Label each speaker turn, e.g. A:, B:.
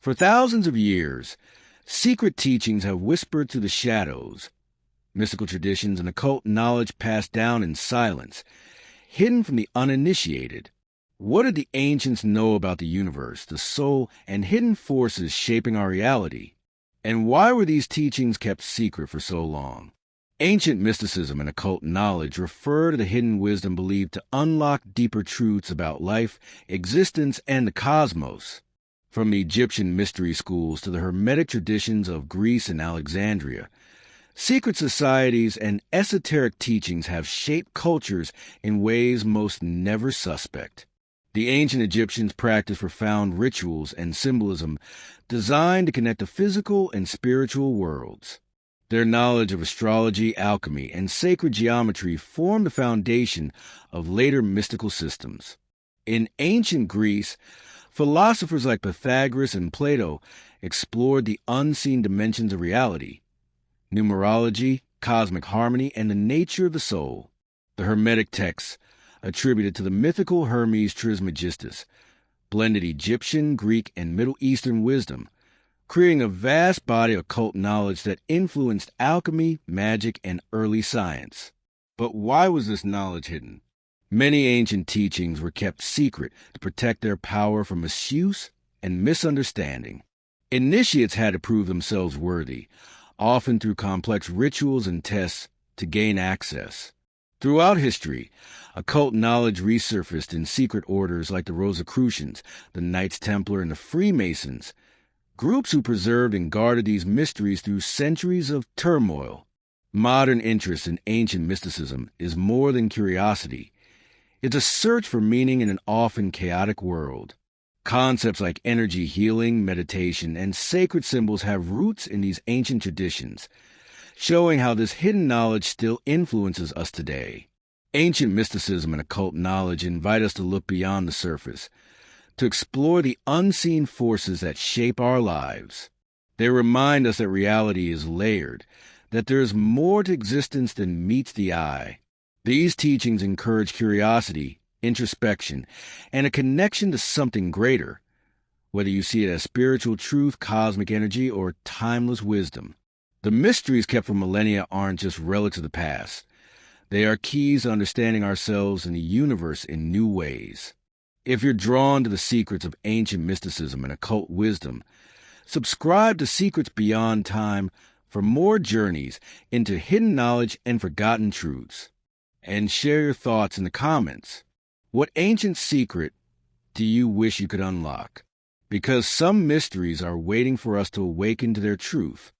A: For thousands of years, secret teachings have whispered through the shadows, mystical traditions and occult knowledge passed down in silence, hidden from the uninitiated. What did the ancients know about the universe, the soul, and hidden forces shaping our reality? And why were these teachings kept secret for so long? Ancient mysticism and occult knowledge refer to the hidden wisdom believed to unlock deeper truths about life, existence, and the cosmos. From the Egyptian mystery schools to the Hermetic traditions of Greece and Alexandria, secret societies and esoteric teachings have shaped cultures in ways most never suspect. The ancient Egyptians practiced profound rituals and symbolism designed to connect the physical and spiritual worlds. Their knowledge of astrology, alchemy, and sacred geometry formed the foundation of later mystical systems. In ancient Greece, philosophers like Pythagoras and Plato explored the unseen dimensions of reality, numerology, cosmic harmony, and the nature of the soul. The Hermetic texts, attributed to the mythical Hermes Trismegistus, blended Egyptian, Greek, and Middle Eastern wisdom, creating a vast body of occult knowledge that influenced alchemy, magic, and early science. But why was this knowledge hidden? Many ancient teachings were kept secret to protect their power from misuse and misunderstanding. Initiates had to prove themselves worthy, often through complex rituals and tests, to gain access. Throughout history, occult knowledge resurfaced in secret orders like the Rosicrucians, the Knights Templar, and the Freemasons, groups who preserved and guarded these mysteries through centuries of turmoil. Modern interest in ancient mysticism is more than curiosity. It's a search for meaning in an often chaotic world. Concepts like energy healing, meditation, and sacred symbols have roots in these ancient traditions, showing how this hidden knowledge still influences us today. Ancient mysticism and occult knowledge invite us to look beyond the surface, to explore the unseen forces that shape our lives. They remind us that reality is layered, that there is more to existence than meets the eye. These teachings encourage curiosity, introspection, and a connection to something greater, whether you see it as spiritual truth, cosmic energy, or timeless wisdom. The mysteries kept for millennia aren't just relics of the past. They are keys to understanding ourselves and the universe in new ways. If you're drawn to the secrets of ancient mysticism and occult wisdom, subscribe to Secrets Beyond Time for more journeys into hidden knowledge and forgotten truths. And share your thoughts in the comments. What ancient secret do you wish you could unlock? Because some mysteries are waiting for us to awaken to their truth.